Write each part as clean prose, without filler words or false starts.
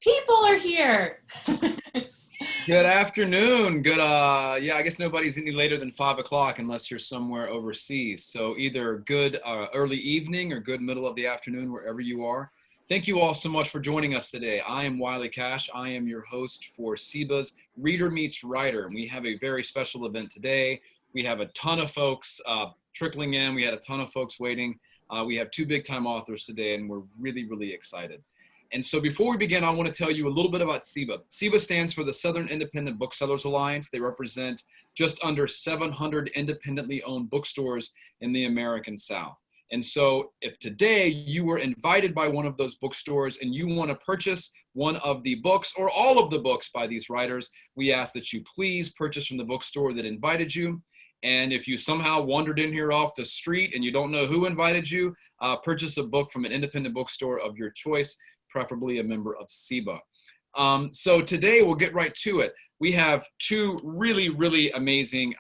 People are here. Good afternoon. Good, yeah, I guess nobody's any later than 5 o'clock unless you're somewhere overseas. So either good early evening or good middle of the afternoon, wherever you are. Thank you all so much for joining us today. I am Wiley Cash. I am your host for SIBA's Reader Meets Writer. And we have a very special event today. We have a ton of folks trickling in. We had a ton of folks waiting. We have two big time authors today, and we're really, really excited. And so before we begin, I want to tell you a little bit about SIBA. SIBA stands for the Southern Independent Booksellers Alliance. They represent just under 700 independently owned bookstores in the American South. And so if today you were invited by one of those bookstores and you want to purchase one of the books or all of the books by these writers, we ask that you please purchase from the bookstore that invited you. And if you somehow wandered in here off the street and you don't know who invited you, purchase a book from an independent bookstore of your choice, preferably a member of SIBA. So today we'll get right to it. We have two really, really amazing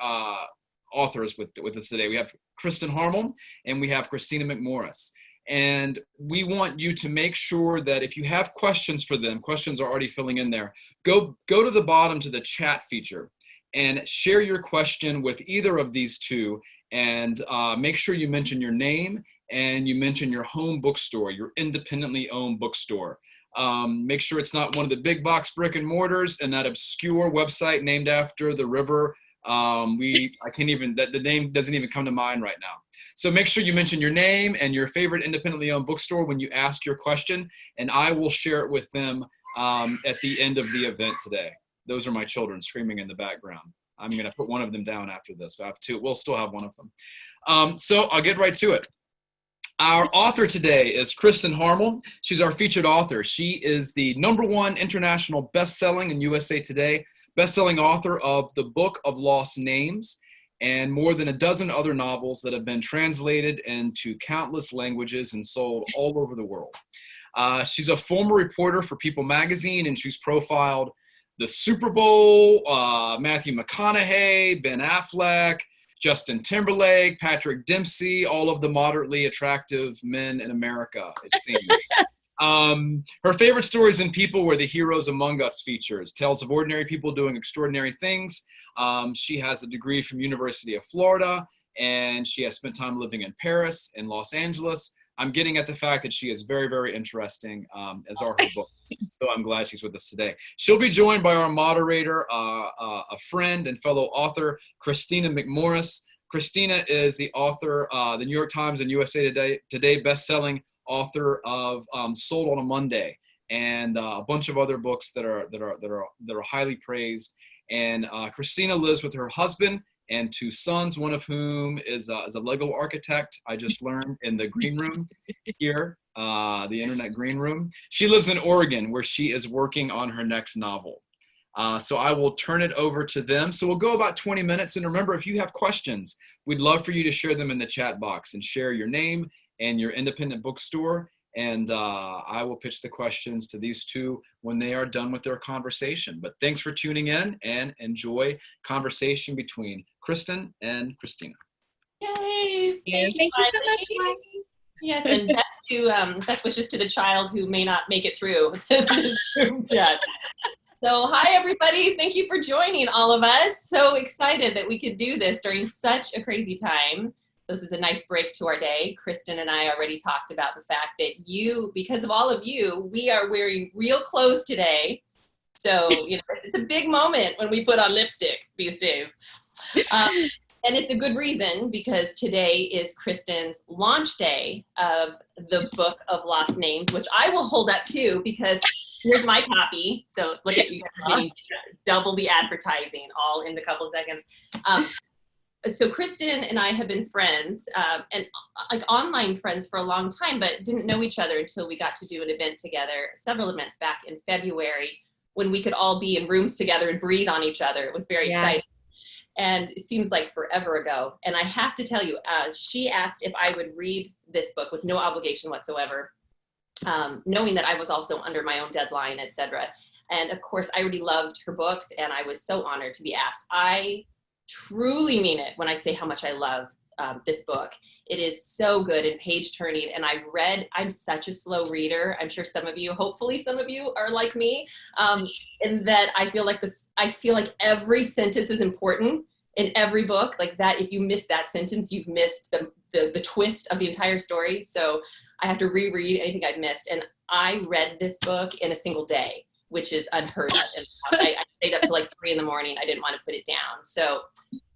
authors with us today. We have Kristin Harmel and we have Kristina McMorris. And we want you to make sure that if you have questions for them, questions are already filling in there, go to the bottom to the chat feature and share your question with either of these two, and make sure you mention your name and you mention your home bookstore, your independently owned bookstore. Make sure it's not one of the big box brick and mortars and that obscure website named after the river. The name doesn't even come to mind right now. So make sure you mention your name and your favorite independently owned bookstore when you ask your question, and I will share it with them at the end of the event today. Those are my children screaming in the background. I'm going to put one of them down after this. I have two. We'll still have one of them. So I'll get right to it. Our author today is Kristin Harmel. She's our featured author. She is the #1 international best-selling in USA Today, best-selling author of The Book of Lost Names and more than a dozen other novels that have been translated into countless languages and sold all over the world. She's a former reporter for People magazine, and she's profiled the Super Bowl, Matthew McConaughey, Ben Affleck, Justin Timberlake, Patrick Dempsey, all of the moderately attractive men in America, it seems. Her favorite stories in People were the Heroes Among Us features, tales of ordinary people doing extraordinary things. She has a degree from University of Florida, and she has spent time living in Paris and Los Angeles. I'm getting at the fact that she is very, very interesting, as are her books. So I'm glad she's with us today. She'll be joined by our moderator, a friend and fellow author, Kristina McMorris. Kristina is the author, the New York Times and USA Today best-selling author of Sold on a Monday, and a bunch of other books that are highly praised. And Kristina lives with her husband and two sons, one of whom is a Lego architect, I just learned, in the green room here, the internet green room. She lives in Oregon, where she is working on her next novel. So I will turn it over to them. So we'll go about 20 minutes. And remember, if you have questions, we'd love for you to share them in the chat box and share your name and your independent bookstore. And I will pitch the questions to these two when they are done with their conversation. But thanks for tuning in, and enjoy conversation between Kristin and Kristina. Yay! Thank you so much, Wiley. Yes, and best wishes to the child who may not make it through this group chat. So hi, everybody. Thank you for joining all of us. So excited that we could do this during such a crazy time. This is a nice break to our day. Kristin and I already talked about the fact that because of all of you, we are wearing real clothes today. So, it's a big moment when we put on lipstick these days. And it's a good reason, because today is Kristin's launch day of the Book of Lost Names, which I will hold up too, because here's my copy. So look at you guys getting double the advertising all in a couple of seconds. So Kristin and I have been friends, and like online friends for a long time, but didn't know each other until we got to do an event together, several events back in February, when we could all be in rooms together and breathe on each other. It was very exciting. And it seems like forever ago. And I have to tell you, she asked if I would read this book with no obligation whatsoever, knowing that I was also under my own deadline, etc. And of course, I already loved her books, and I was so honored to be asked. I truly mean it when I say how much I love this book. It is so good and page turning. And I'm such a slow reader. I'm sure hopefully some of you are like me, in that I feel like every sentence is important in every book. Like that, if you miss that sentence, you've missed the twist of the entire story. So I have to reread anything I've missed. And I read this book in a single day, which is unheard of. And I stayed up to like 3 a.m. I didn't want to put it down. So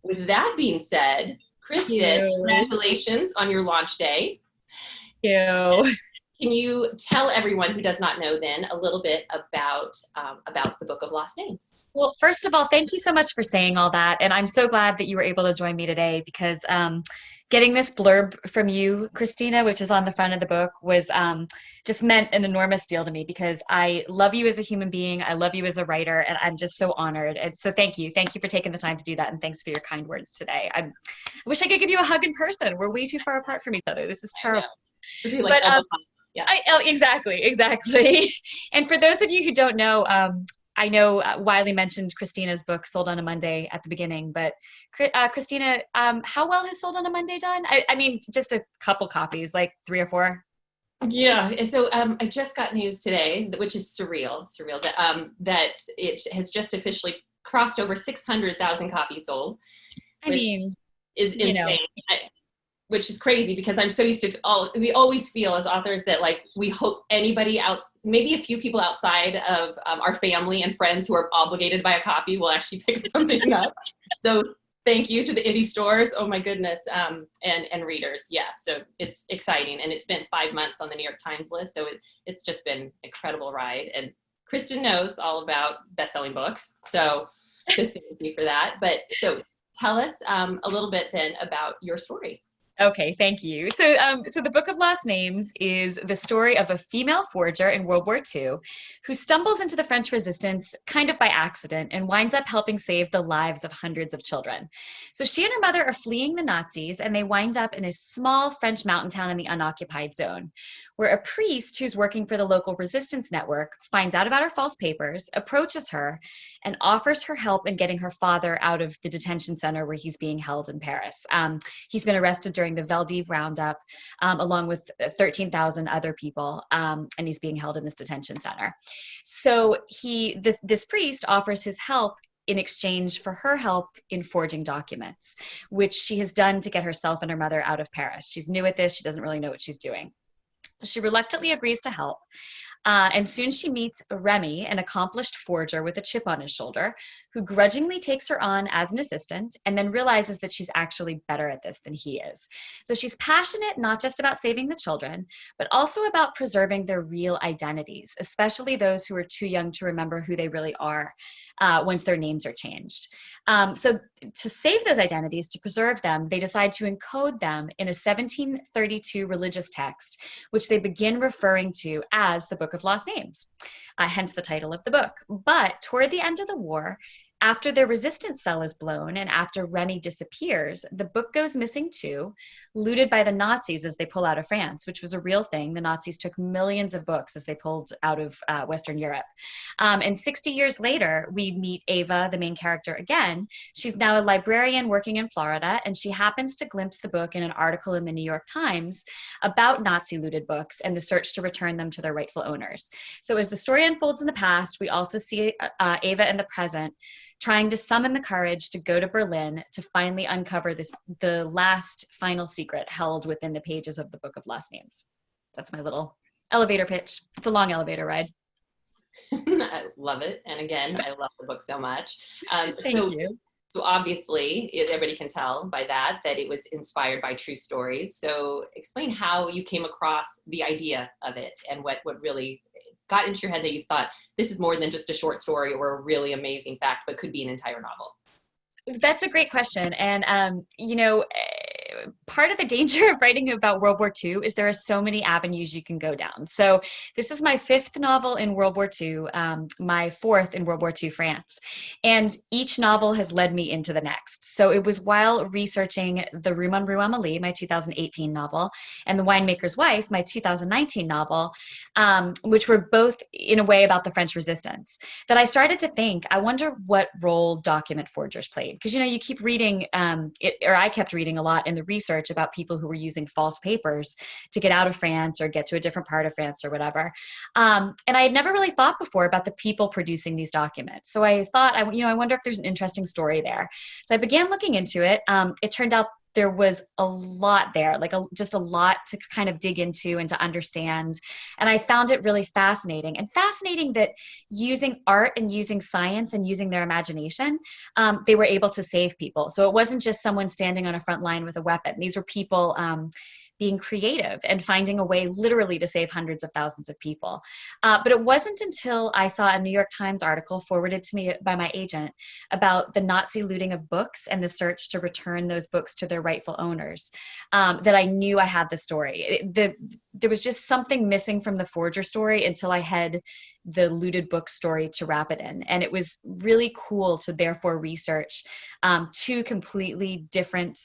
with that being said, Kristin, congratulations on your launch day. Thank you. Can you tell everyone who does not know then a little bit about the Book of Lost Names? Well, first of all, thank you so much for saying all that. And I'm so glad that you were able to join me today, because getting this blurb from you, Kristina, which is on the front of the book, was just meant an enormous deal to me, because I love you as a human being. I love you as a writer, and I'm just so honored. And so thank you. Thank you for taking the time to do that. And thanks for your kind words today. I wish I could give you a hug in person. We're way too far apart from each other. This is terrible. We're doing like yeah. Exactly. And for those of you who don't know, I know Wiley mentioned Kristina's book, Sold on a Monday, at the beginning, but Kristina, how well has Sold on a Monday done? I mean, just a couple copies, like 3 or 4. Yeah, and so I just got news today, which is surreal, that it has just officially crossed over 600,000 copies sold. I mean, is insane. Which is crazy, because I'm so used to we always feel as authors that like we hope anybody else, maybe a few people outside of our family and friends who are obligated by a copy will actually pick something up. So thank you to the indie stores. Oh my goodness. And readers. Yeah. So it's exciting. And it spent 5 months on the New York Times list. So it's just been an incredible ride. And Kristin knows all about best-selling books. So thank you for that. But so tell us a little bit then about your story. Okay, thank you. So the Book of Lost Names is the story of a female forger in World War II who stumbles into the French resistance kind of by accident and winds up helping save the lives of hundreds of children. So she and her mother are fleeing the Nazis, and they wind up in a small French mountain town in the unoccupied zone, where a priest who's working for the local resistance network finds out about her false papers, approaches her, and offers her help in getting her father out of the detention center where he's being held in Paris. He's been arrested during the Veldiv roundup, along with 13,000 other people, and he's being held in this detention center. So this priest offers his help in exchange for her help in forging documents, which she has done to get herself and her mother out of Paris. She's new at this. She doesn't really know what she's doing. So she reluctantly agrees to help. And soon she meets Remy, an accomplished forger with a chip on his shoulder, who grudgingly takes her on as an assistant and then realizes that she's actually better at this than he is. So she's passionate not just about saving the children, but also about preserving their real identities, especially those who are too young to remember who they really are once their names are changed. So to save those identities, to preserve them, they decide to encode them in a 1732 religious text, which they begin referring to as the Book of Lost Names, hence the title of the book. But toward the end of the war, after their resistance cell is blown and after Remy disappears, the book goes missing too, looted by the Nazis as they pull out of France, which was a real thing. The Nazis took millions of books as they pulled out of Western Europe. And 60 years later, we meet Ava, the main character, again. She's now a librarian working in Florida, and she happens to glimpse the book in an article in the New York Times about Nazi-looted books and the search to return them to their rightful owners. So as the story unfolds in the past, we also see Ava in the present, trying to summon the courage to go to Berlin to finally uncover the last final secret held within the pages of the Book of Lost Names. That's my little elevator pitch. It's a long elevator ride. I love it. And again, I love the book so much. Thank you. So obviously, everybody can tell by that it was inspired by true stories. So explain how you came across the idea of it and what really got into your head that you thought this is more than just a short story or a really amazing fact, but could be an entire novel. That's a great question. And, part of the danger of writing about World War II is there are so many avenues you can go down. So this is my 5th novel in World War II, my 4th in World War II France. And each novel has led me into the next. So it was while researching The Room on Rue Amélie, my 2018 novel, and The Winemaker's Wife, my 2019 novel, which were both in a way about the French resistance, that I started to think, I wonder what role document forgers played. Because, you keep reading I kept reading a lot in the research about people who were using false papers to get out of France or get to a different part of France or whatever. And I had never really thought before about the people producing these documents. So I thought, I wonder if there's an interesting story there. So I began looking into it. It turned out there was a lot there, just a lot to kind of dig into and to understand. And I found it really fascinating, and fascinating that using art and using science and using their imagination, they were able to save people. So it wasn't just someone standing on a front line with a weapon. These were people being creative and finding a way literally to save hundreds of thousands of people. But it wasn't until I saw a New York Times article forwarded to me by my agent about the Nazi looting of books and the search to return those books to their rightful owners that I knew I had the story. There was just something missing from the forger story until I had the looted book story to wrap it in. And it was really cool to therefore research two completely different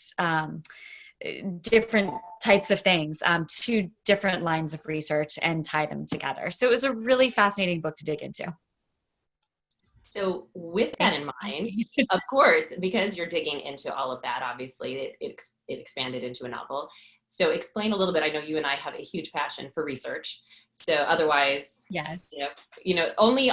types of things, two different lines of research, and tie them together. So it was a really fascinating book to dig into. So with that in mind, of course, because you're digging into all of that, obviously it expanded into a novel. So explain a little bit. I know you and I have a huge passion for research. So otherwise, yes, only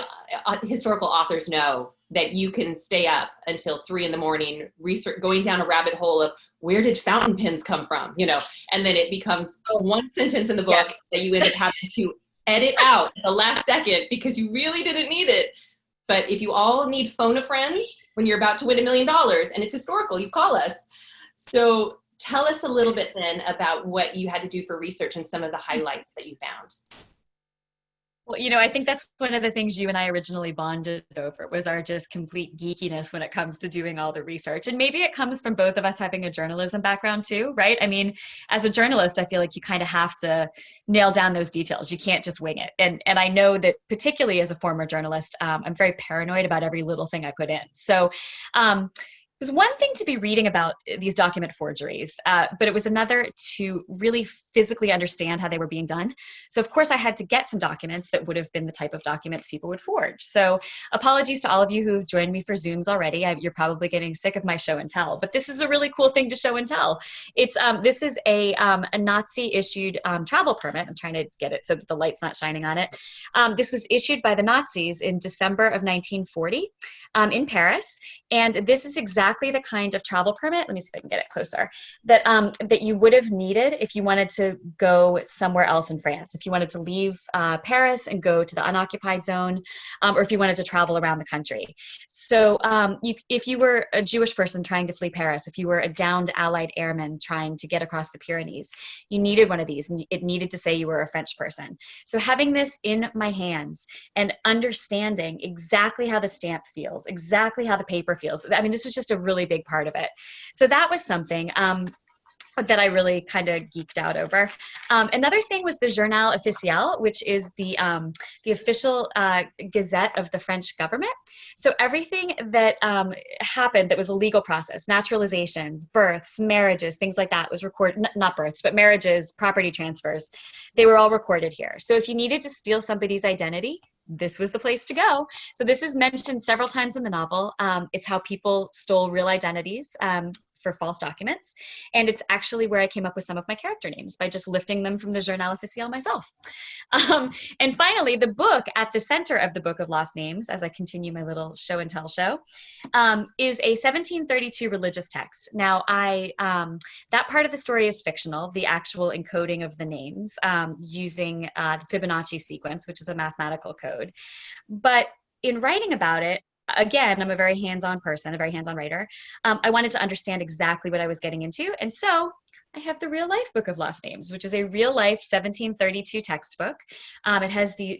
historical authors know that you can stay up until 3 a.m, research, going down a rabbit hole of where did fountain pens come from, and then it becomes one sentence in the book that you end up having to edit out at the last second because you really didn't need it. But if you all need phone a friends when you're about to win $1 million and it's historical, you call us. So tell us a little bit then about what you had to do for research and some of the highlights that you found. Well, I think that's one of the things you and I originally bonded over, was our just complete geekiness when it comes to doing all the research. And maybe it comes from both of us having a journalism background too, right? I mean, as a journalist, I feel like you kind of have to nail down those details. You can't just wing it. And I know that particularly as a former journalist, I'm very paranoid about every little thing I put in. So, it was one thing to be reading about these document forgeries, but it was another to really physically understand how they were being done. So of course I had to get some documents that would have been the type of documents people would forge. So apologies to all of you who've joined me for Zooms already. You're probably getting sick of my show and tell, but this is a really cool thing to show and tell. This is a Nazi issued travel permit. I'm trying to get it so that the light's not shining on it. This was issued by the Nazis in December of 1940 in Paris. And this is exactly the kind of travel permit, let me see if I can get it closer, that you would have needed if you wanted to go somewhere else in France, if you wanted to leave Paris and go to the unoccupied zone, or if you wanted to travel around the country. So if you were a Jewish person trying to flee Paris, if you were a downed Allied airman trying to get across the Pyrenees, you needed one of these, and it needed to say you were a French person. So having this in my hands and understanding exactly how the stamp feels, exactly how the paper feels, I mean, this was just a really big part of it. So that was something that I really kind of geeked out over. Another thing was the Journal Officiel, which is the official gazette of the French government. So everything that happened that was a legal process, naturalizations, births, marriages, things like that was recorded, not births, but marriages, property transfers, they were all recorded here. So if you needed to steal somebody's identity, this was the place to go. So this is mentioned several times in the novel. It's how people stole real identities for false documents. And it's actually where I came up with some of my character names by just lifting them from the Journal Officiel myself. And finally, the book at the center of the Book of Lost Names, as I continue my little show and tell show, is a 1732 religious text. Now, that part of the story is fictional, the actual encoding of the names using the Fibonacci sequence, which is a mathematical code. But in writing about it, again, I'm a very hands-on person, a very hands-on writer. I wanted to understand exactly what I was getting into. And so I have the Real Life Book of Lost Names, which is a real life 1732 textbook. It has a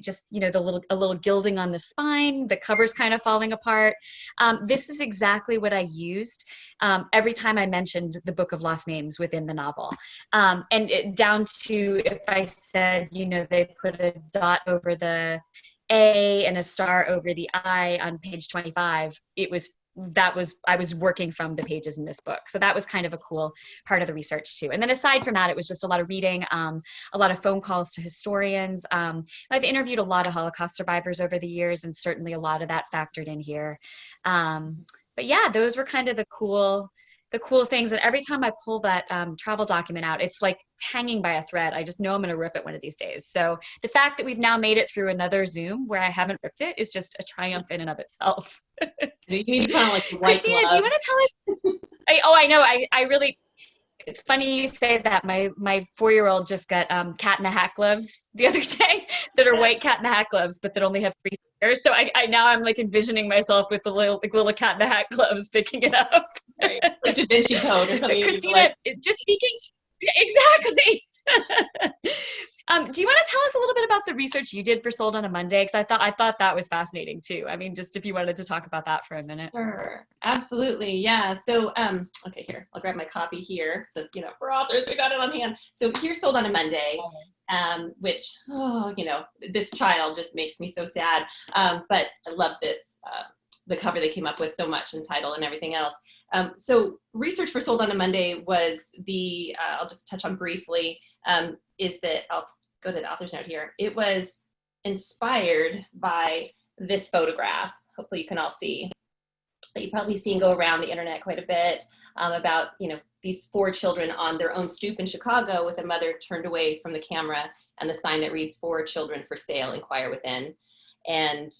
little gilding on the spine, the cover's kind of falling apart. This is exactly what I used every time I mentioned the Book of Lost Names within the novel. And down to if I said, they put a dot over the A and a star over the I on page 25, I was working from the pages in this book. So that was kind of a cool part of the research too. And then aside from that, it was just a lot of reading, a lot of phone calls to historians. I've interviewed a lot of Holocaust survivors over the years, and certainly a lot of that factored in here. But yeah, those were kind of the cool the cool things. And every time I pull that travel document out, it's like hanging by a thread. I just know I'm going to rip it one of these days. So the fact that we've now made it through another Zoom where I haven't ripped it is just a triumph in and of itself. You need to put on like the white Kristina, glove. do you want to tell us? I know. I really, it's funny you say that. My 4-year-old just got cat in the hat gloves the other day that are white cat in the hat gloves, but that only have 3 fingers. So I now I'm like envisioning myself with the little cat in the hat gloves picking it up. Right. Like Da Vinci Code. Or something. Kristina, just speaking, exactly. Do you want to tell us a little bit about the research you did for Sold on a Monday? Because I thought that was fascinating too. I mean, just if you wanted to talk about that for a minute. Sure, absolutely, yeah. So, okay, here, I'll grab my copy here since, you know, we're authors, we got it on hand. So here's Sold on a Monday, which, oh, you know, this child just makes me so sad. But I love this, the cover they came up with so much, and title and everything else. So research for Sold on a Monday was the, I'll just touch on briefly, is that, I'll go to the author's note here. It was inspired by this photograph. Hopefully you can all see, that you've probably seen go around the internet quite a bit, about, you know, these 4 children on their own stoop in Chicago with a mother turned away from the camera and the sign that reads 4 children for sale, inquire within. And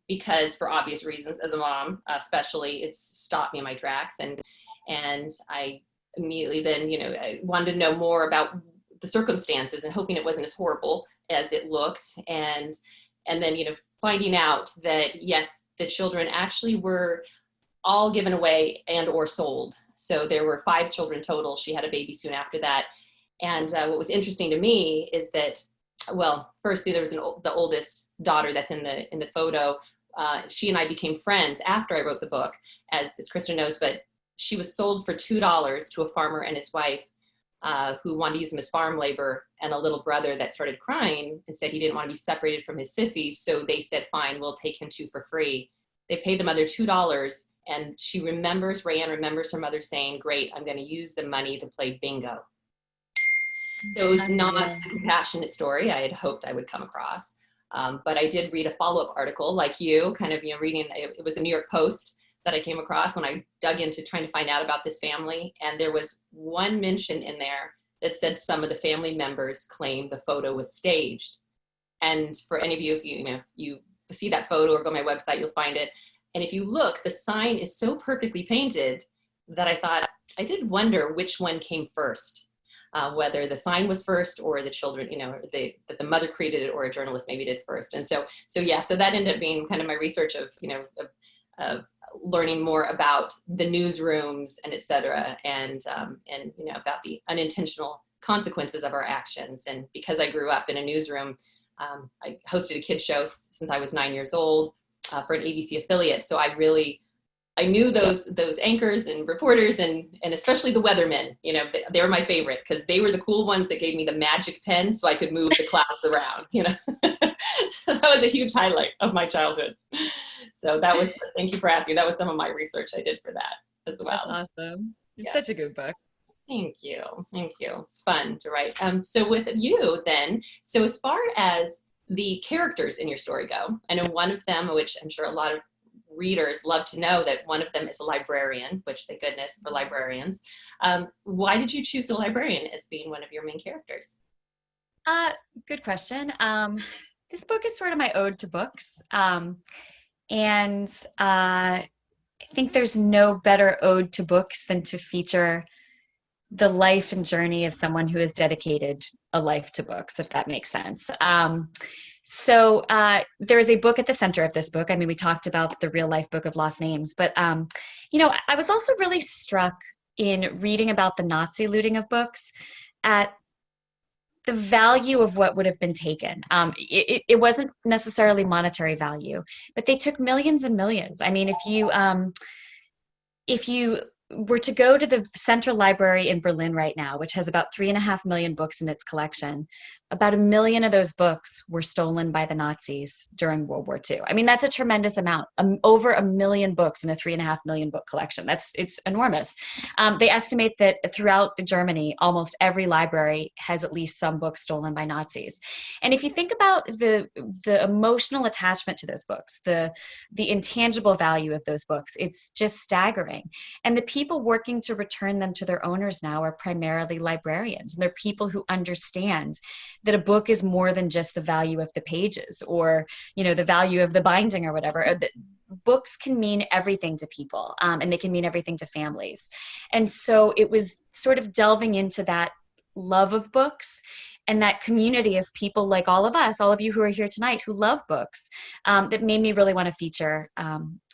because, for obvious reasons, as a mom, especially, it's stopped me in my tracks. And I immediately then, you know, I wanted to know more about the circumstances and hoping it wasn't as horrible as it looked. And then, you know, finding out that, yes, the children actually were all given away and or sold. So there were 5 children total. She had a baby soon after that. And what was interesting to me is that, well, firstly, there was the oldest daughter that's in the photo. She and I became friends after I wrote the book, as Kristen knows, but she was sold for $2 to a farmer and his wife, who wanted to use him as farm labor, and a little brother that started crying and said he didn't want to be separated from his sissy. So they said, fine, we'll take him too for free. They paid the mother $2, and she remembers, Rayanne remembers her mother saying, great, I'm going to use the money to play bingo. So it was not a compassionate story I had hoped I would come across. But I did read a follow-up article like you, kind of, you know, reading, it was a New York Post that I came across when I dug into trying to find out about this family. And there was one mention in there that said some of the family members claimed the photo was staged. And for any of you, if you see that photo or go to my website, you'll find it. And if you look, the sign is so perfectly painted that I thought, I did wonder which one came first. Whether the sign was first or the children, you know, that the mother created it or a journalist maybe did first. And so that ended up being kind of my research of, you know, of learning more about the newsrooms and et cetera, and you know, about the unintentional consequences of our actions. And because I grew up in a newsroom, I hosted a kids show since I was 9 years old for an ABC affiliate. So I knew those anchors and reporters and especially the weathermen. You know, they were my favorite because they were the cool ones that gave me the magic pen so I could move the clouds around, you know. So that was a huge highlight of my childhood. So that was, thank you for asking. That was some of my research I did for that as well. That's awesome. It's Yeah. such a good book. Thank you. Thank you. It's fun to write. So with you then, so as far as the characters in your story go, I know one of them, which I'm sure a lot of readers love to know, that one of them is a librarian, which thank goodness for librarians. Why did you choose a librarian as being one of your main characters? Good question. This book is sort of my ode to books. And I think there's no better ode to books than to feature the life and journey of someone who has dedicated a life to books, if that makes sense. So there is a book at the center of this book. I mean, we talked about the real life Book of Lost Names, but, you know, I was also really struck in reading about the Nazi looting of books at the value of what would have been taken. It wasn't necessarily monetary value, but they took millions and millions. I mean, if you were to go to the Central Library in Berlin right now, which has about 3.5 million books in its collection, about 1 million of those books were stolen by the Nazis during World War II. I mean, that's a tremendous amount. Over 1 million books in a 3.5 million book collection. It's enormous. They estimate that throughout Germany, almost every library has at least some books stolen by Nazis. And if you think about the emotional attachment to those books, the intangible value of those books, it's just staggering. And the people working to return them to their owners now are primarily librarians. And they're people who understand that a book is more than just the value of the pages or, you know, the value of the binding or whatever. Books can mean everything to people, and they can mean everything to families. And so it was sort of delving into that love of books and that community of people like all of us, all of you who are here tonight who love books, that made me really want to feature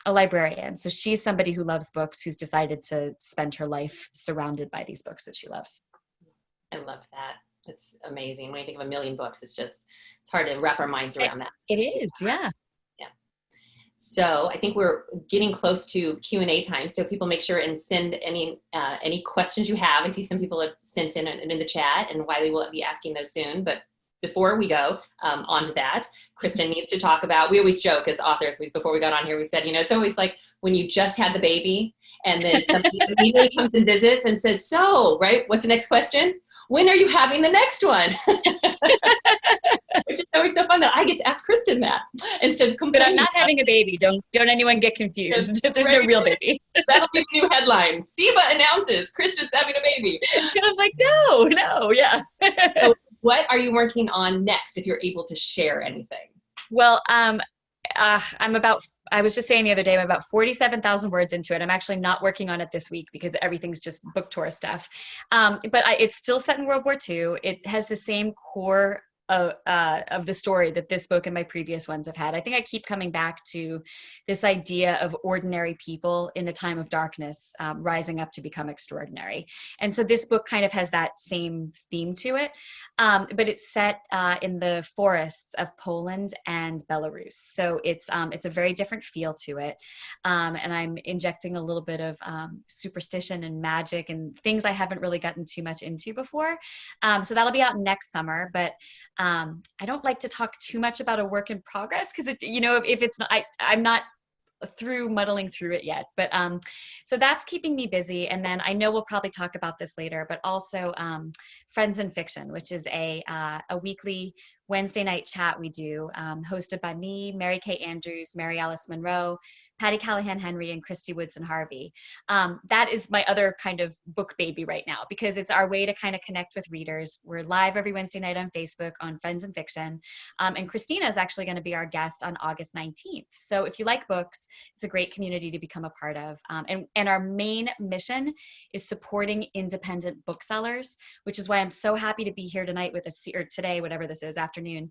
a librarian. So she's somebody who loves books, who's decided to spend her life surrounded by these books that she loves. I love that. It's amazing. When you think of 1 million books, it's hard to wrap our minds around that. It is, yeah. So I think we're getting close to Q&A time. So people make sure and send any questions you have. I see some people have sent in the chat, and Wiley will be asking those soon. But before we go on to that, Kristin needs to talk about, we always joke as authors, before we got on here, we said, you know, it's always like when you just had the baby and then somebody immediately comes and visits and says, so, right, what's the next question? When are you having the next one? Which is always so fun that I get to ask Kristin that instead of complaining. But I'm not having a baby. Don't anyone get confused. There's no real baby. That'll be the new headline. Siva announces Kristin's having a baby. And I'm like, no, yeah. So what are you working on next, if you're able to share anything? Well, I was just saying the other day, I'm about 47,000 words into it. I'm actually not working on it this week because everything's just book tour stuff. But it's still set in World War II. It has the same core of the story that this book and my previous ones have had. I think I keep coming back to this idea of ordinary people in a time of darkness rising up to become extraordinary. And so this book kind of has that same theme to it, but it's set in the forests of Poland and Belarus. So it's a very different feel to it. And I'm injecting a little bit of superstition and magic and things I haven't really gotten too much into before. So that'll be out next summer, but I don't like to talk too much about a work in progress because if it's not, I'm not muddling through it yet, but so that's keeping me busy. And then I know we'll probably talk about this later, but also Friends in Fiction, which is a weekly Wednesday night chat we do, hosted by me, Mary Kay Andrews, Mary Alice Monroe, Patty Callahan Henry, and Christy Woodson Harvey. That is my other kind of book baby right now, because it's our way to kind of connect with readers. We're live every Wednesday night on Facebook on Friends in Fiction. And Kristina is actually going to be our guest on August 19th. So if you like books, it's a great community to become a part of. And our main mission is supporting independent booksellers, which is why I'm so happy to be here tonight or today, whatever this is, afternoon,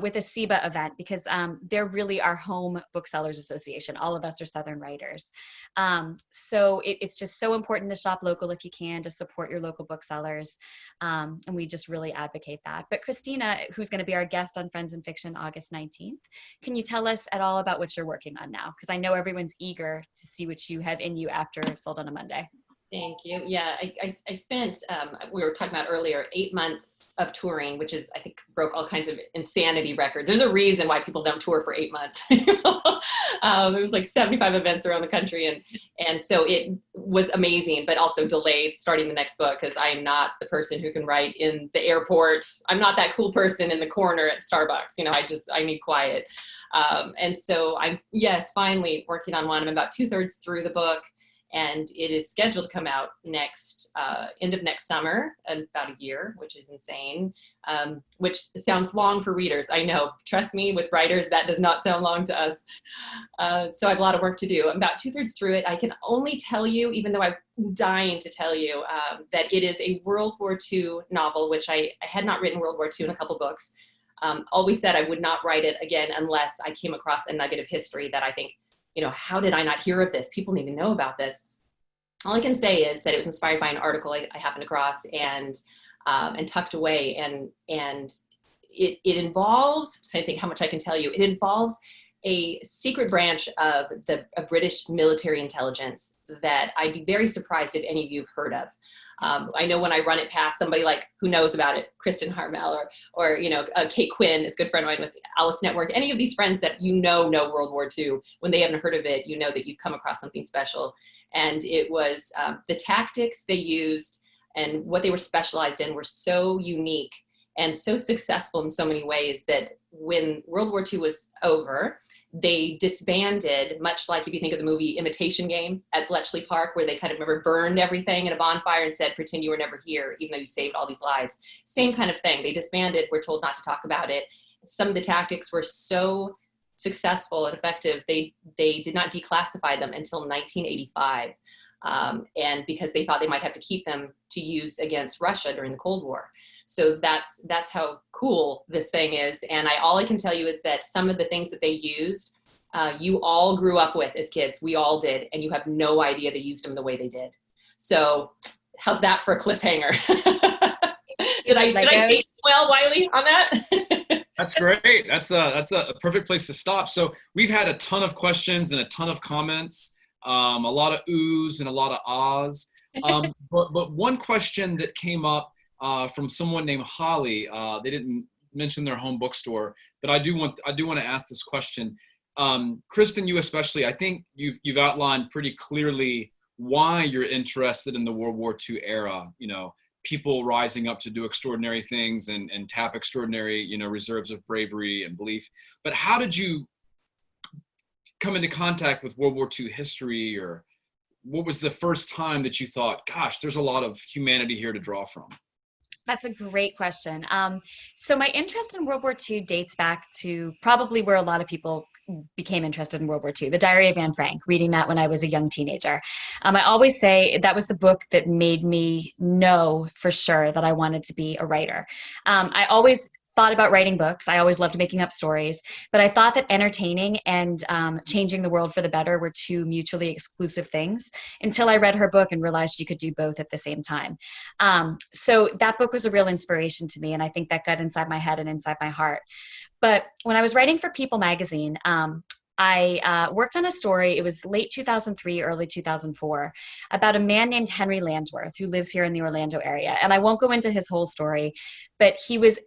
with a SEBA event, because they're really our home booksellers association. All of us are Southern writers. So it's just so important to shop local if you can, to support your local booksellers. And we just really advocate that. But Kristina, who's going to be our guest on Friends in Fiction August 19th, can you tell us at all about what you're working on now? Because I know everyone's eager to see what you have in you after Sold on a Monday. Thank you. Yeah, I spent, we were talking about earlier, 8 months of touring, which is, I think, broke all kinds of insanity records. There's a reason why people don't tour for 8 months. It was like 75 events around the country. And so it was amazing, but also delayed starting the next book, because I am not the person who can write in the airport. I'm not that cool person in the corner at Starbucks. I need quiet. And so I'm, finally working on one. I'm about 2/3 through the book. And it is scheduled to come out end of next summer, in about a year, which is insane, which sounds long for readers. I know, trust me, with writers, that does not sound long to us. So I have a lot of work to do. I'm about 2/3 through it. I can only tell you, even though I'm dying to tell you, that it is a World War II novel, which I had not written World War II in a couple books. Always said I would not write it again unless I came across a nugget of history that I think, how did I not hear of this? People need to know about this. All I can say is that it was inspired by an article I happened across and tucked away. And it involves, so I think how much I can tell you, it involves a secret branch of a British military intelligence that I'd be very surprised if any of you have heard of. I know when I run it past somebody like who knows about it, Kristin Harmel or Kate Quinn is a good friend of mine with Alice Network. Any of these friends that know World War II, when they haven't heard of it, that you've come across something special. And it was the tactics they used and what they were specialized in were so unique and so successful in so many ways that when World War II was over, they disbanded, much like if you think of the movie Imitation Game at Bletchley Park, where they kind of remember burned everything in a bonfire and said, pretend you were never here, even though you saved all these lives. Same kind of thing. They disbanded, we're told not to talk about it. Some of the tactics were so successful and effective, they did not declassify them until 1985. And because they thought they might have to keep them to use against Russia during the Cold War. So that's how cool this thing is. And all I can tell you is that some of the things that they used, you all grew up with as kids. We all did. And you have no idea they used them the way they did. So how's that for a cliffhanger? Did I date well, Wiley, on that? That's great. That's a perfect place to stop. So we've had a ton of questions and a ton of comments. A lot of oohs and a lot of ahs. But one question that came up from someone named Holly, they didn't mention their home bookstore, but I do want to ask this question. Kristin, you especially, I think you've outlined pretty clearly why you're interested in the World War II era. You know, people rising up to do extraordinary things and tap extraordinary, reserves of bravery and belief. But how did you come into contact with World War II history, or what was the first time that you thought, gosh, there's a lot of humanity here to draw from? That's a great question. So my interest in World War II dates back to probably where a lot of people became interested in World War II, The Diary of Anne Frank, reading that when I was a young teenager. I always say that was the book that made me know for sure that I wanted to be a writer. I always thought about writing books. I always loved making up stories, but I thought that entertaining and changing the world for the better were two mutually exclusive things until I read her book and realized you could do both at the same time. So that book was a real inspiration to me, and I think that got inside my head and inside my heart. But when I was writing for People magazine, I worked on a story, it was late 2003, early 2004, about a man named Henry Landsworth who lives here in the Orlando area. And I won't go into his whole story, but he was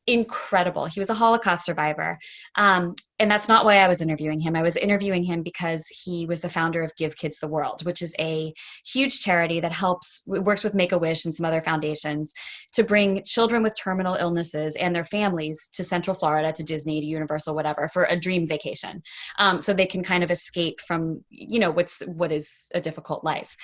incredible. He was a Holocaust survivor. And that's not why I was interviewing him. I was interviewing him because he was the founder of Give Kids the World, which is a huge charity that works with Make-A-Wish and some other foundations to bring children with terminal illnesses and their families to Central Florida, to Disney, to Universal, whatever, for a dream vacation. So they can kind of escape from, what is a difficult life.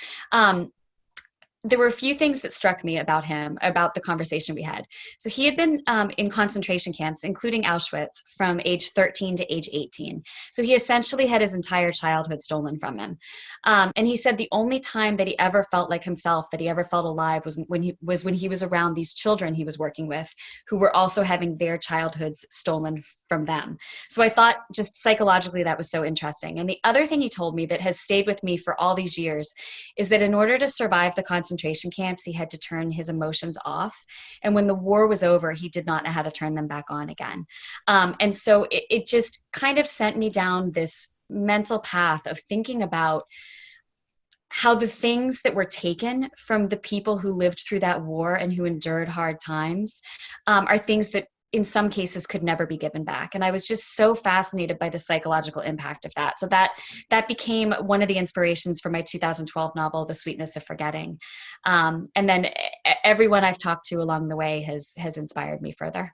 There were a few things that struck me about him, about the conversation we had. So he had been in concentration camps, including Auschwitz, from age 13 to age 18. So he essentially had his entire childhood stolen from him. And he said the only time that he ever felt like himself, that he ever felt alive, was when he was around these children he was working with, who were also having their childhoods stolen from them. So I thought just psychologically that was so interesting. And the other thing he told me that has stayed with me for all these years is that in order to survive the concentration camps, he had to turn his emotions off. And when the war was over, he did not know how to turn them back on again. And so it just kind of sent me down this mental path of thinking about how the things that were taken from the people who lived through that war and who endured hard times are things that in some cases could never be given back. And I was just so fascinated by the psychological impact of that. So that became one of the inspirations for my 2012 novel, The Sweetness of Forgetting. And then everyone I've talked to along the way has inspired me further.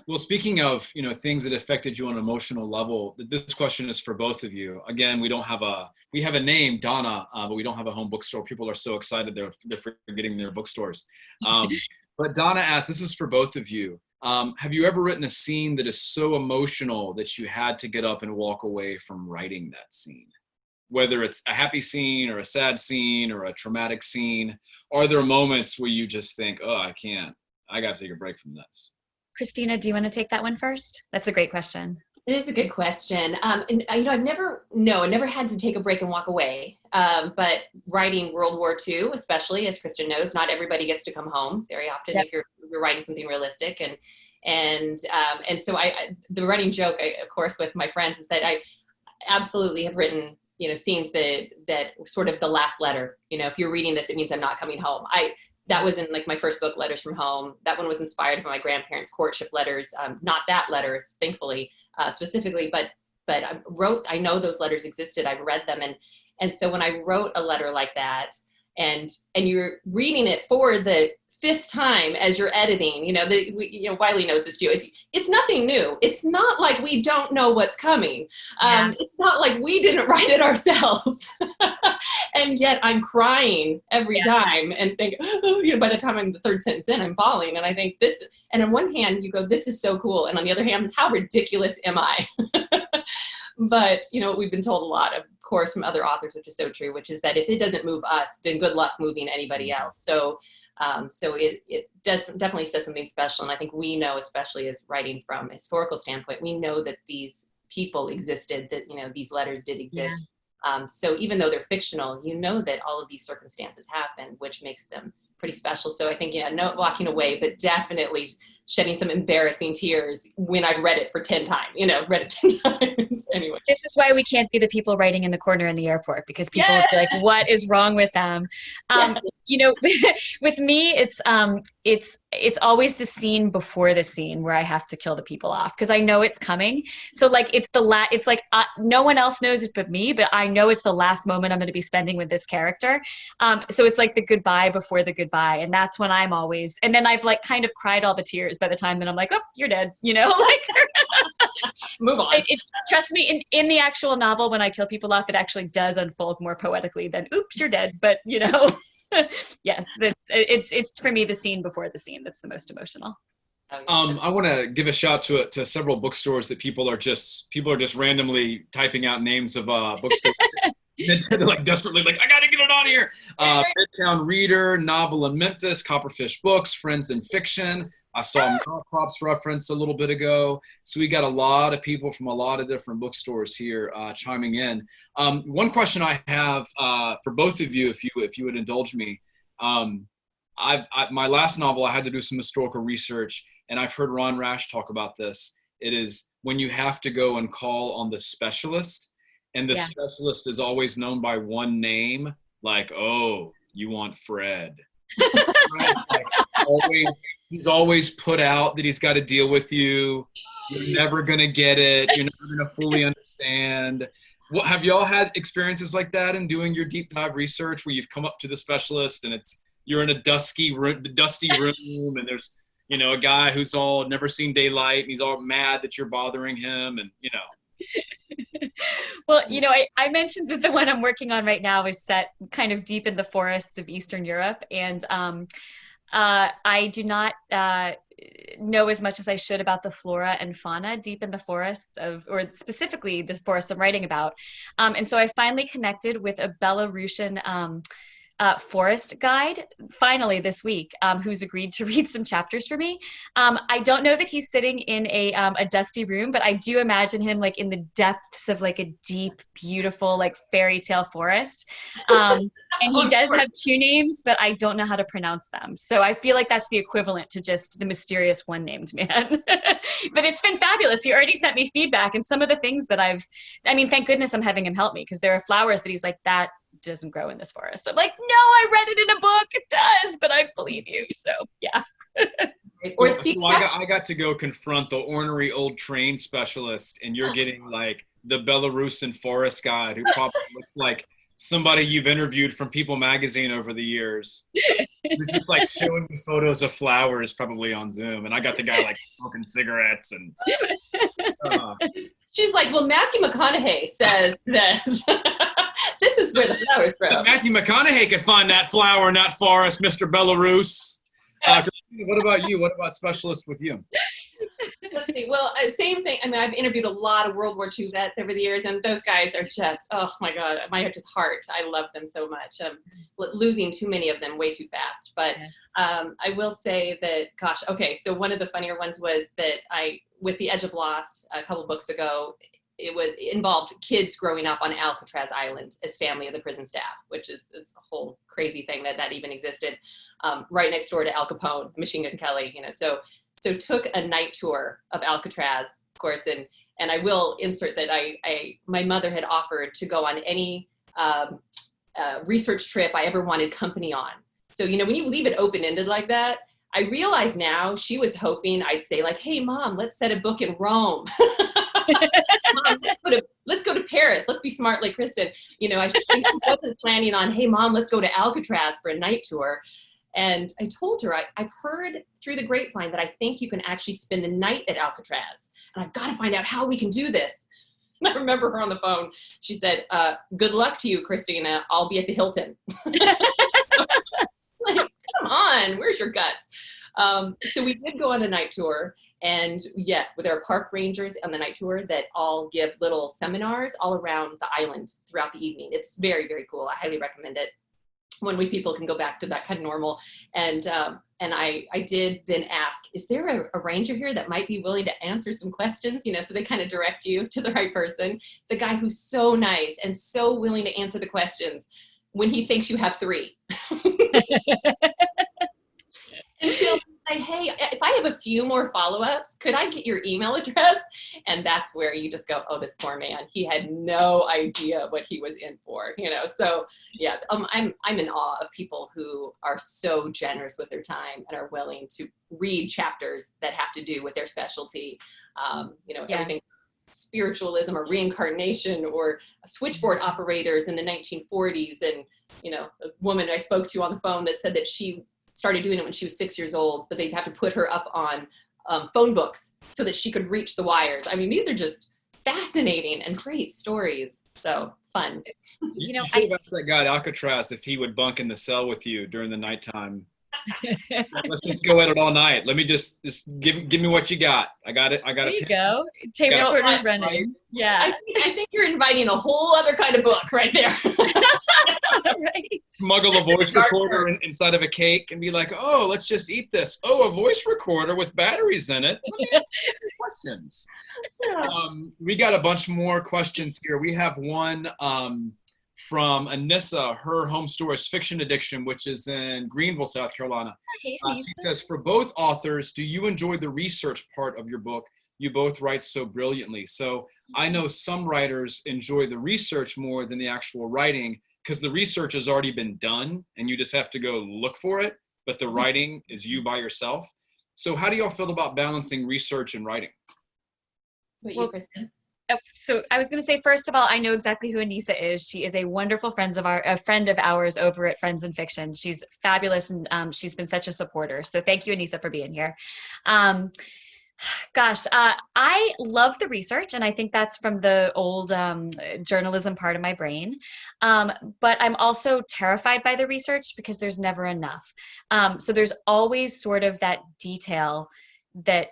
Well, speaking of, things that affected you on an emotional level, this question is for both of you. Again, we have a name, Donna, but we don't have a home bookstore. People are so excited they're forgetting their bookstores. But Donna asked, this is for both of you. Have you ever written a scene that is so emotional that you had to get up and walk away from writing that scene? Whether it's a happy scene or a sad scene or a traumatic scene, are there moments where you just think, oh, I can't, I got to take a break from this? Kristina, do you want to take that one first? That's a great question. It is a good question. And I've never had to take a break and walk away. But writing World War II, especially, as Kristin knows, not everybody gets to come home very often. Yep. If you're writing something realistic. And so the running joke, of course, with my friends is that I absolutely have written, scenes that sort of the last letter. If you're reading this, it means I'm not coming home. That was in like my first book, Letters from Home. That one was inspired by my grandparents' courtship letters. Not that letters, thankfully, specifically, but I know those letters existed. I've read them. And so when I wrote a letter like that, and you're reading it for the fifth time as you're editing, Wiley knows this too, it's nothing new. It's not like we don't know what's coming. It's not like we didn't write it ourselves. And yet I'm crying every time and think, by the time I'm the third sentence in, I'm bawling. And I think this, and on one hand you go, this is so cool. And on the other hand, how ridiculous am I? But, we've been told a lot, of course, from other authors, which is so true, which is that if it doesn't move us, then good luck moving anybody else. So it does definitely says something special. And I think we know, especially as writing from a historical standpoint, we know that these people existed, that, these letters did exist. Yeah. So even though they're fictional, that all of these circumstances happen, which makes them pretty special. So I think, no walking away, but definitely shedding some embarrassing tears when I've read it for 10 times, read it 10 times. Anyway. This is why we can't be the people writing in the corner in the airport, because people will be like, what is wrong with them? With me, it's always the scene before the scene where I have to kill the people off, because I know it's coming. So like, it's no one else knows it but me, but I know it's the last moment I'm going to be spending with this character. So it's like the goodbye before the goodbye. And that's when I'm always, and then I've like kind of cried all the tears by the time that I'm like, oh, you're dead, like move on. Trust me, in the actual novel, when I kill people off, it actually does unfold more poetically than, oops, you're dead. But yes, it's for me the scene before the scene that's the most emotional. I want to give a shout to several bookstores that people are just randomly typing out names of bookstores. They're like desperately like, I gotta get it on here. Midtown Reader, Novel in Memphis, Copperfish Books, Friends in Fiction. I saw Malprops reference a little bit ago. So we got a lot of people from a lot of different bookstores here chiming in. One question I have for both of you, if you would indulge me. My last novel, I had to do some historical research, and I've heard Ron Rash talk about this. It is when you have to go and call on the specialist, and the specialist is always known by one name, like, oh, you want Fred. He's always put out that he's got to deal with you. You're never going to get it. You're never going to fully understand. Have y'all had experiences like that in doing your deep dive research where you've come up to the specialist and you're in a dusty room and there's, a guy who's all never seen daylight and he's all mad that you're bothering him and, Well, I mentioned that the one I'm working on right now is set kind of deep in the forests of Eastern Europe. And I do not know as much as I should about the flora and fauna deep in the forests or specifically the forest I'm writing about. And so I finally connected with a Belarusian forest guide finally this week, who's agreed to read some chapters for me. I don't know that he's sitting in a dusty room, but I do imagine him like in the depths of like a deep, beautiful, like fairy tale forest. And he does have two names, but I don't know how to pronounce them. So I feel like that's the equivalent to just the mysterious one named man. But it's been fabulous. He already sent me feedback, and some of the things that thank goodness I'm having him help me, because there are flowers that he's like, that doesn't grow in this forest. I'm like, no, I read it in a book. It does, but I believe you. So yeah. I got to go confront the ornery old train specialist, and you're getting like the Belarusian forest guide who probably looks like somebody you've interviewed from People magazine over the years. He's just like showing me photos of flowers probably on Zoom, and I got the guy like smoking cigarettes and she's like, well, Matthew McConaughey says that this is where the flowers grow. But Matthew McConaughey could find that flower in that forest, Mr. Belarus. What about you? What about specialists with you? Let's see. Well, same thing. I've interviewed a lot of World War II vets over the years, and those guys are just, oh my God, my heart. I love them so much. Losing too many of them way too fast. But I will say that, gosh, okay, so one of the funnier ones was that with The Edge of Lost a couple books ago, it involved kids growing up on Alcatraz Island as family of the prison staff, which it's a whole crazy thing that even existed, right next door to Al Capone, Machine Gun Kelly, So took a night tour of Alcatraz, of course, and I will insert that my mother had offered to go on any research trip I ever wanted company on. So, when you leave it open-ended like that, I realize now she was hoping I'd say like, hey, Mom, let's set a book in Rome. Mom, let's go to Paris. Let's be smart like Kristin. I just think she wasn't planning on, hey, Mom, let's go to Alcatraz for a night tour. And I told her, I've heard through the grapevine that I think you can actually spend the night at Alcatraz. And I've got to find out how we can do this. And I remember her on the phone. She said, good luck to you, Kristina. I'll be at the Hilton. Like, come on, where's your guts? So we did go on the night tour. And yes, there are park rangers on the night tour that all give little seminars all around the island throughout the evening. It's very, very cool. I highly recommend it when people can go back to that kind of normal. And I did then ask, is there a ranger here that might be willing to answer some questions? You know, so they kind of direct you to the right person. The guy who's so nice and so willing to answer the questions when he thinks you have 3. And she'll say, hey, if I have a few more follow-ups, could I get your email address? And that's where you just go, oh, this poor man, he had no idea what he was in for, you know? So yeah, I'm in awe of people who are so generous with their time and are willing to read chapters that have to do with their specialty. You know, everything, spiritualism or reincarnation or switchboard operators in the 1940s. And, you know, a woman I spoke to on the phone that said that she started doing it when she was 6 years old, but they'd have to put her up on phone books so that she could reach the wires. I mean, these are just fascinating and great stories. So fun. You know, I asked that guy at Alcatraz if he would bunk in the cell with you during the nighttime. Let's just go at it all night. Let me just give me what you got. I got it. There you go. Tape recorder's running. Right. Yeah. I think you're inviting a whole other kind of book right there. Right. Smuggle a voice recorder inside of a cake and be like, oh, let's just eat this. Oh, a voice recorder with batteries in it. Let me ask you questions. We got a bunch more questions here. We have one from Anissa. Her home store is Fiction Addiction, which is in Greenville, South Carolina. She says, for both authors, do you enjoy the research part of your book? You both write so brilliantly. So I know some writers enjoy the research more than the actual writing because the research has already been done and you just have to go look for it. But the writing is you by yourself. So how do y'all feel about balancing research and writing? Well, Kristin? So I was going to say, first of all, I know exactly who Anissa is. She is a wonderful friend of ours over at Friends in Fiction. She's fabulous, and she's been such a supporter. So thank you, Anissa, for being here. I love the research, and I think that's from the old journalism part of my brain. But I'm also terrified by the research because there's never enough. So there's always sort of that detail that,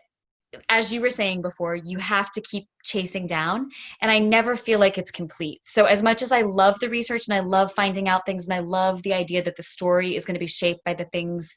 as you were saying before, you have to keep chasing down, and I never feel like it's complete. So as much as I love the research and I love finding out things and I love the idea that the story is going to be shaped by the things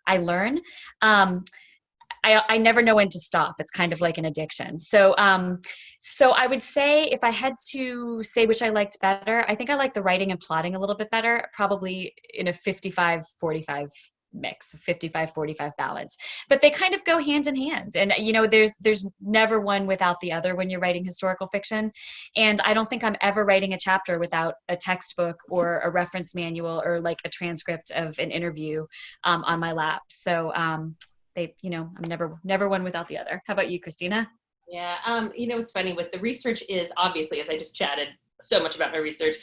I learn, I never know when to stop. It's kind of like an addiction. So I would say, if I had to say which I liked better, I think I like the writing and plotting a little bit better, probably in a 55-45 mix, 55-45 balance. But they kind of go hand in hand. And, you know, there's never one without the other when you're writing historical fiction. And I don't think I'm ever writing a chapter without a textbook or a reference manual or like a transcript of an interview on my lap. So I'm never one without the other. How about you, Kristina? Yeah, you know, it's funny with the research is obviously, as I just chatted so much about my research.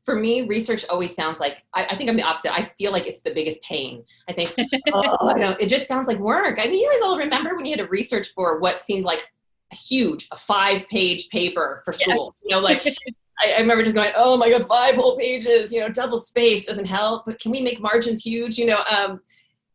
For me, research always sounds like, I think I'm the opposite. I feel like it's the biggest pain. I think, I don't, it just sounds like work. I mean, you guys all remember when you had to research for what seemed like a 5-page paper for school, you know, like, I remember just going, oh my God, 5 whole pages, you know, double space doesn't help, but can we make margins huge, you know?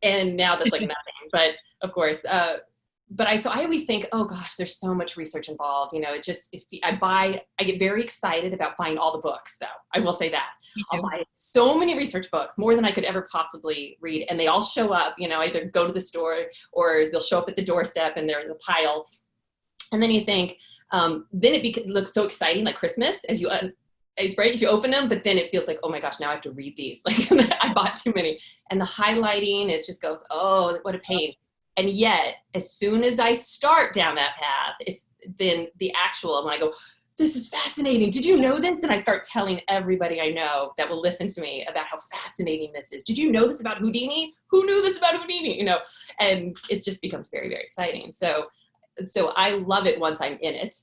And now that's like nothing, but of course, so I always think, oh gosh, there's so much research involved. You know, it just, I get very excited about buying all the books though. I will say that. I'll buy so many research books, more than I could ever possibly read. And they all show up, you know, either go to the store or they'll show up at the doorstep and they're in the pile. And then you think, then it looks so exciting, like Christmas, as you open them, but then it feels like, oh my gosh, now I have to read these. Like I bought too many. And the highlighting, it just goes, oh, what a pain. And yet, as soon as I start down that path, it's then the actual, when I go, this is fascinating. Did you know this? And I start telling everybody I know that will listen to me about how fascinating this is. Did you know this about Houdini? Who knew this about Houdini? You know, and it just becomes very, very exciting. So so I love it once I'm in it,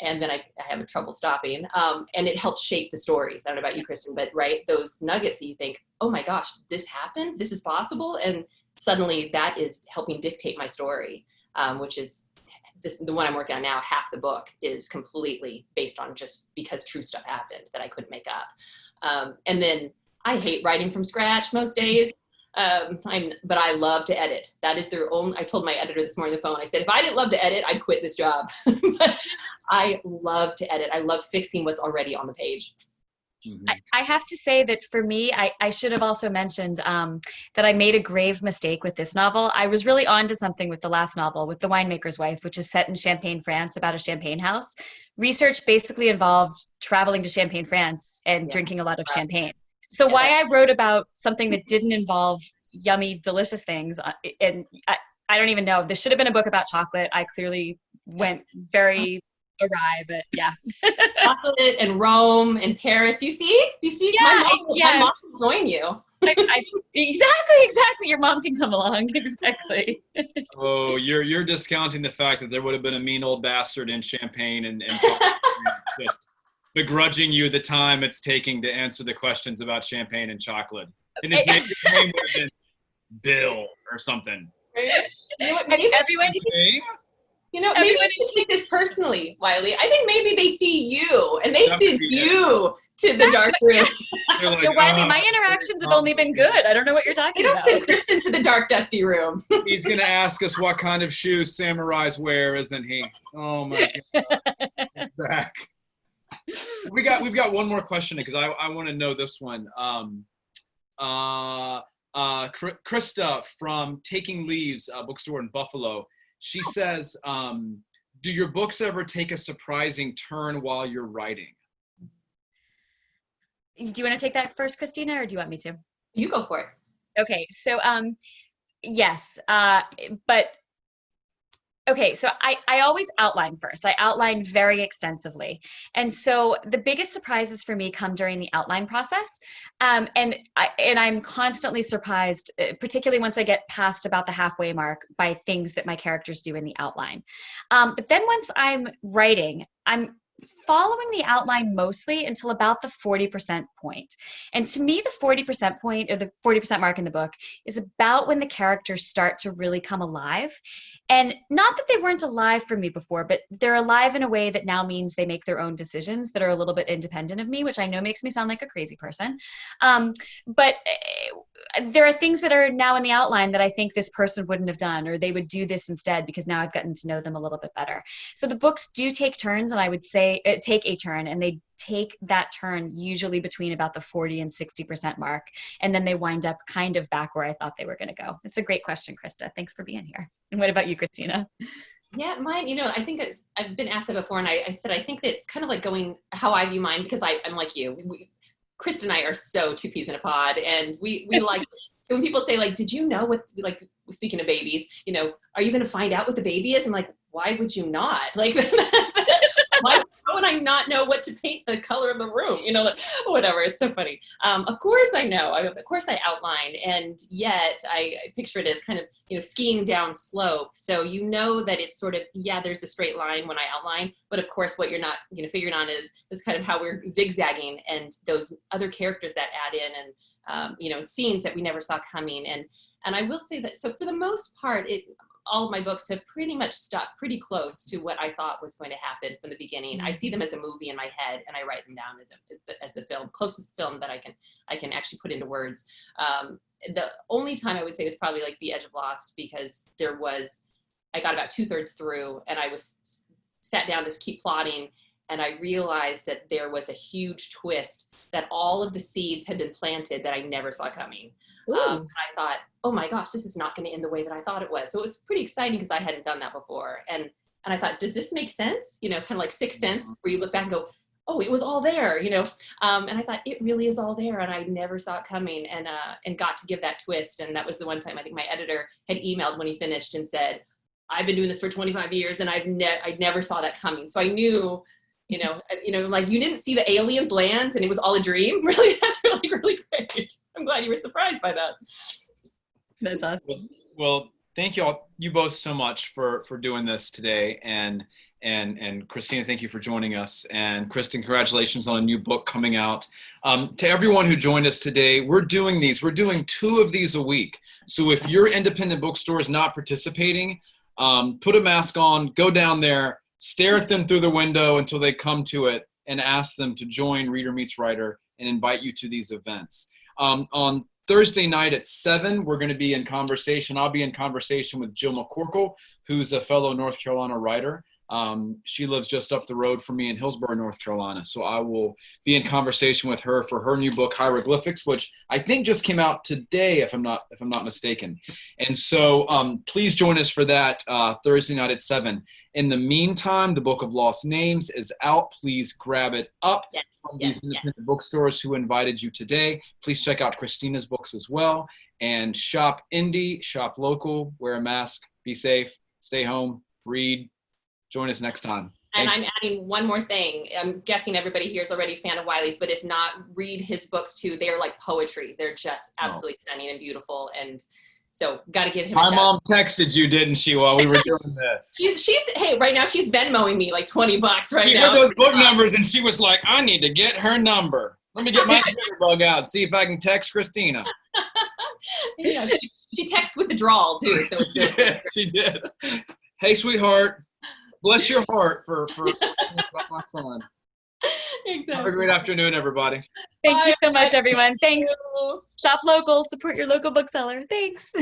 and then I have trouble stopping. And it helps shape the stories. I don't know about you, Kristin, but right, those nuggets that you think, oh my gosh, this happened, this is possible, and suddenly that is helping dictate my story, which is the one I'm working on now. Half the book is completely based on just because true stuff happened that I couldn't make up. And then I hate writing from scratch most days. But I love to edit. That is their own. I told my editor this morning on the phone, I said, if I didn't love to edit, I'd quit this job. But I love to edit. I love fixing what's already on the page. Mhm. I have to say that for me, I should have also mentioned that I made a grave mistake with this novel. I was really on to something with the last novel, with The Winemaker's Wife, which is set in Champagne, France, about a champagne house. Research basically involved traveling to Champagne, France, and drinking a lot of champagne. So why I wrote about something that didn't involve yummy, delicious things, and I don't even know. This should have been a book about chocolate. I clearly went very awry, but yeah. Chocolate and Rome and Paris. You see? Yeah, my mom will join you. Exactly. Your mom can come along. Exactly. Oh, you're discounting the fact that there would have been a mean old bastard in Champagne and just begrudging you the time it's taking to answer the questions about champagne and chocolate. And his name would have been Bill or something. You know what, maybe Everyone, maybe you take this personally, Wiley. I think maybe they see you and they send you to the dark room. Like, so Wiley, my interactions have only been good. I don't know what you're talking about. They don't send Kristin to the dark, dusty room. He's going to ask us what kind of shoes samurais wear, isn't he? Oh my God. Back. We've got one more question because I want to know this one. Krista from Taking Leaves bookstore in Buffalo. She says, do your books ever take a surprising turn while you're writing? Do you want to take that first, Kristina, or do you want me to? You go for it. Okay, so yes, but okay, so I always outline first. I outline very extensively. And so the biggest surprises for me come during the outline process. And I'm constantly surprised, particularly once I get past about the halfway mark, by things that my characters do in the outline. But then once I'm writing, I'm following the outline mostly until about the 40% point. And to me, the 40% point, or the 40% mark in the book, is about when the characters start to really come alive. And not that they weren't alive for me before, but they're alive in a way that now means they make their own decisions that are a little bit independent of me, which I know makes me sound like a crazy person. But there are things that are now in the outline that I think this person wouldn't have done, or they would do this instead, because now I've gotten to know them a little bit better. So the books do take turns, and I would say take a turn, and they take that turn usually between about the 40 and 60% mark, and then they wind up kind of back where I thought they were going to go. It's a great question, Krista. Thanks for being here. And what about you, Kristina? Yeah, mine, I think I've been asked that before, and I said I think that it's kind of like going how I view mine, because I'm like you. Krista and I are so two peas in a pod, and we like. So when people say, like, did you know what, like, speaking of babies, are you going to find out what the baby is? I'm like, why would you not? Like, how would I not know what to paint the color of the room? Whatever. It's so funny. Of course I know. Of course I outline, and yet I picture it as kind of, skiing down slope. So that it's sort of, there's a straight line when I outline, but of course what you're not, figuring on is kind of how we're zigzagging, and those other characters that add in, and scenes that we never saw coming. And I will say that, so for the most part, all of my books have pretty much stuck pretty close to what I thought was going to happen from the beginning. I see them as a movie in my head, and I write them down as the closest film that I can actually put into words. The only time I would say was probably like The Edge of Lost, because I got about 2/3 through, and I was sat down to keep plotting, and I realized that there was a huge twist, that all of the seeds had been planted that I never saw coming. And I thought, oh my gosh, this is not going to end the way that I thought it was. So it was pretty exciting, because I hadn't done that before. And I thought, does this make sense? Kind of like Sixth Sense, where you look back and go, oh, it was all there, And I thought, it really is all there, and I never saw it coming, and got to give that twist. And that was the one time I think my editor had emailed when he finished and said, I've been doing this for 25 years, and I never saw that coming. So I knew, like, you didn't see the aliens land and it was all a dream. Really, that's really, really great. I'm glad you were surprised by that. That's awesome. Well, Thank you both so much for doing this today. And Kristina, thank you for joining us. And Kristin, congratulations on a new book coming out. To everyone who joined us today, we're doing 2 of these a week. So if your independent bookstore is not participating, put a mask on, go down there, stare at them through the window until they come to it, and ask them to join Reader Meets Writer and invite you to these events. On Thursday night at 7, we're going to be in conversation. I'll be in conversation with Jill McCorkle, who's a fellow North Carolina writer. She lives just up the road from me in Hillsborough, North Carolina. So I will be in conversation with her for her new book, Hieroglyphics, which I think just came out today, if I'm not mistaken. And so please join us for that Thursday night at 7. In the meantime, the Book of Lost Names is out. Please grab it up from these independent bookstores who invited you today. Please check out Kristina's books as well. And shop indie, shop local, wear a mask, be safe, stay home, read. Join us next time. And I'm adding one more thing. I'm guessing everybody here is already a fan of Wiley's, but if not, read his books too. They're like poetry. They're just absolutely stunning and beautiful. And so got to give him a shout. My mom texted you, didn't she, while we were doing this? Hey, right now she's Venmoing me like $20 right she now. She heard those book numbers and she was like, I need to get her number. Let me get my Twitter bug out, see if I can text Kristina. Yeah, she texts with the drawl too. So she did. Hey, sweetheart. Bless your heart for my son. Exactly. Have a great afternoon, everybody. Thank you so much, everyone. Thanks. Shop local, support your local bookseller. Thanks.